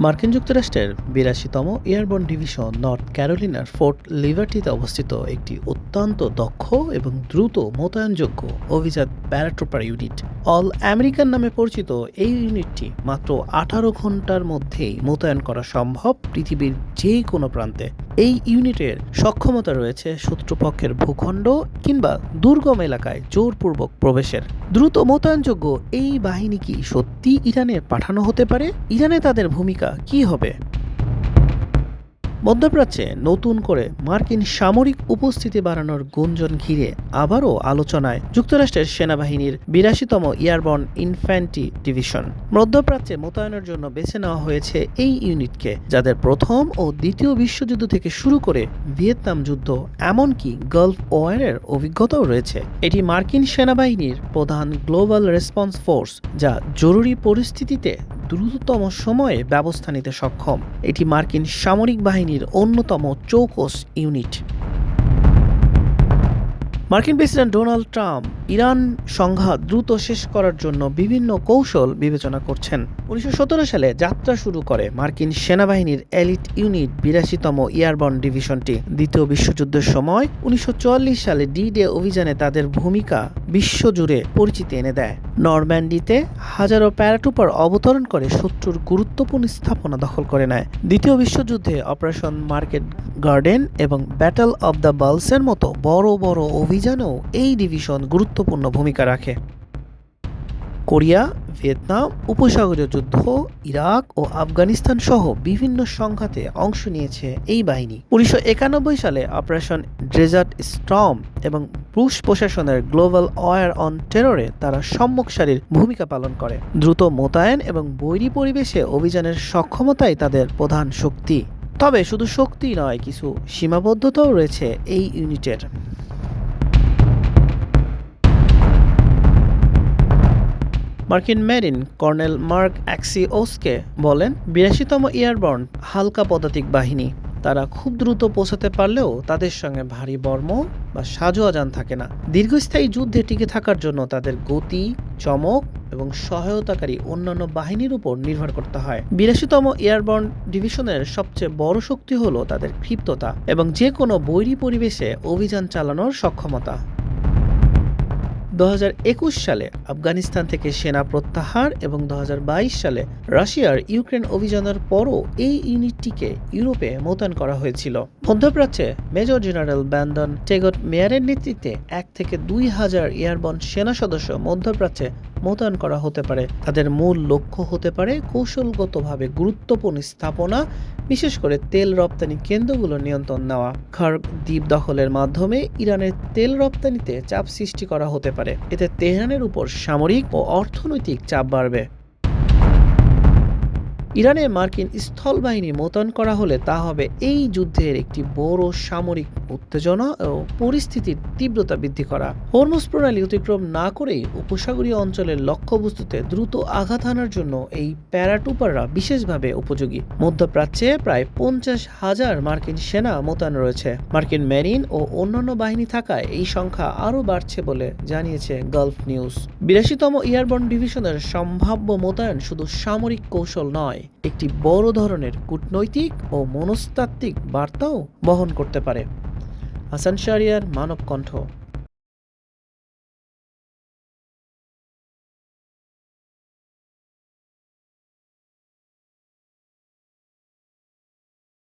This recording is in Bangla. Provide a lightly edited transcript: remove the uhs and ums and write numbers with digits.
মার্কিন যুক্তরাষ্ট্রের ৮২তম এয়ারবর্ন ডিভিশন নর্থ ক্যারোলিনার ফোর্ট লিবার্টিতে অবস্থিত একটি অত্যন্ত দক্ষ এবং দ্রুত মোতায়েনযোগ্য অভিজাত প্যারাট্রুপার ইউনিট। অল আমেরিকান নামে পরিচিত এই ইউনিটটি মাত্র ১৮ ঘন্টার মধ্যেই মোতায়েন করা সম্ভব পৃথিবীর যে কোনো প্রান্তে। এই ইউনিটের সক্ষমতা রয়েছে শত্রুপক্ষের ভূখণ্ড কিংবা দুর্গম এলাকায় জোরপূর্বক প্রবেশের। দ্রুত মোতায়েনযোগ্য এই বাহিনী কি সত্যি ইরানে পাঠানো হতে পারে? ইরানে তাদের ভূমিকা কি হবে? মধ্যপ্রাচ্যে নতুন করে মার্কিন সামরিক উপস্থিতি বাড়ানোর গুঞ্জন ঘিরে আবারও আলোচনায় যুক্তরাষ্ট্রের সেনাবাহিনীর ৮২তম এয়ারবর্ন ইনফ্যান্ট্রি ডিভিশন। মধ্যপ্রাচ্যে মোতায়েনের জন্য বেছে নেওয়া হয়েছে এই ইউনিটকে, যাদের প্রথম ও দ্বিতীয় বিশ্বযুদ্ধ থেকে শুরু করে ভিয়েতনাম যুদ্ধ এমনকি গালফ ওয়ারের অভিজ্ঞতাও রয়েছে। এটি মার্কিন সেনাবাহিনীর প্রধান গ্লোবাল রেসপন্স ফোর্স, যা জরুরি পরিস্থিতিতে দ্রুততম সময়ে ব্যবস্থা নিতে সক্ষম। এটি মার্কিন সামরিক বাহিনীর অন্যতম চৌকস ইউনিট। মার্কিন প্রেসিডেন্ট ডোনাল্ড ট্রাম্প ইরান সংঘাত দ্রুত শেষ করার জন্য বিভিন্ন কৌশল বিবেচনা করছেন। ১৯১৭ সালে যাত্রা শুরু করে মার্কিন সেনাবাহিনীর এলিট ইউনিট ৮২তম এয়ারবর্ন ডিভিশনটি। দ্বিতীয় বিশ্বযুদ্ধের সময় ১৯৪৪ সালে ডি-ডে অভিযানে তাদের ভূমিকা বিশ্বজুড়ে পরিচিতি এনে দেয়। নরম্যান্ডিতে হাজারো প্যারাট্রুপার অবতরণ করে শত্রুর গুরুত্বপূর্ণ স্থাপনা দখল করে নেয়। দ্বিতীয় বিশ্বযুদ্ধে অপারেশন মার্কেট গার্ডেন এবং ব্যাটল অব দ্য বালসের মতো বড় বড় অভিযানেও এই ডিভিশন গুরুত্বপূর্ণ ভূমিকা রাখে। কোরিয়া, ভিয়েতনাম উপসাগরীয় যুদ্ধ, ইরাক ও আফগানিস্তান সহ বিভিন্ন সংঘাতে অংশ নিয়েছে এই বাহিনী। ১৯৯১ সালে অপারেশন ডেজার্ট স্টর্ম এবং রুশ প্রশাসনের গ্লোবাল ওয়ার অন টেররে তারা সম্মুখ সারির ভূমিকা পালন করে। দ্রুত মোতায়েন এবং বৈরী পরিবেশে অভিযানের সক্ষমতাই তাদের প্রধান শক্তি। তবে শুধু শক্তি নয়, কিছু সীমাবদ্ধতাও রয়েছে এই ইউনিটের। মার্কিন মেরিন কর্নেল মার্ক অ্যাক্সিওসকে বলেন, ৮২তম এয়ারবর্ন হালকা পদাতিক বাহিনী। তারা খুব দ্রুত পৌঁছাতে পারলেও তাদের সঙ্গে ভারী বর্ম বা সাজোয়াজান থাকে না। দীর্ঘস্থায়ী যুদ্ধে টিকে থাকার জন্য তাদের গতি, চমক এবং সহায়তাকারী অন্যান্য বাহিনীর উপর নির্ভর করতে হয়। ৮২তম এয়ারবর্ন ডিভিশনের সবচেয়ে বড় শক্তি হলো তাদের ক্ষিপ্রতা এবং যে কোনো বৈরী পরিবেশে অভিযান চালানোর সক্ষমতা। ২০২১ সালে আফগানিস্তান থেকে সেনা প্রত্যাহার এবং ২০২২ সালে রাশিয়ার ইউক্রেন অভিযানের পরও এই ইউনিটটিকে ইউরোপে মোতায়েন করা হয়েছিল। মধ্যপ্রাচ্যে মেজর জেনারেল ব্যান্ডন টেগট মেয়ারের নেতৃত্বে ১ থেকে ২ হাজার এয়ারবর্ন সেনা সদস্য মধ্যপ্রাচ্যে মোতায়েন করা হতে পারে। তাদের মূল লক্ষ্য হতে পারে কৌশলগতভাবে গুরুত্বপূর্ণ স্থাপনা, বিশেষ করে তেল রপ্তানি কেন্দ্রগুলো নিয়ন্ত্রণ নেওয়া। খার্ক দ্বীপ দখলের মাধ্যমে ইরানের তেল রপ্তানিতে চাপ সৃষ্টি করা হতে পারে। এতে তেহরানের উপর সামরিক ও অর্থনৈতিক চাপ বাড়বে। ইরানে মার্কিন স্থল বাহিনী মোতায়েন করা হলে তা হবে এই যুদ্ধের একটি বড় সামরিক উত্তেজনা ও পরিস্থিতির তীব্রতা বৃদ্ধি করা। হরমুজ প্রণালী অতিক্রম না করেই উপসাগরীয় অঞ্চলের লক্ষ্যবস্তুতে দ্রুত আঘাত হানার জন্য এই প্যারাট্রুপাররা বিশেষভাবে উপযোগী। মধ্যপ্রাচ্যে প্রায় ৫০,০০০ মার্কিন সেনা মোতায়েন রয়েছে। মার্কিন মেরিন ও অন্যান্য বাহিনী থাকায় এই সংখ্যা আরও বাড়ছে বলে জানিয়েছে গালফ নিউজ। ৮২তম এয়ারবর্ন ডিভিশনের সম্ভাব্য মোতায়েন শুধু সামরিক কৌশল নয়, একটি বড় ধরনের কূটনৈতিক ও মনস্তাত্ত্বিক বার্তাও বহন করতে পারে। হাসান শাহরিয়ার, মানব কণ্ঠ।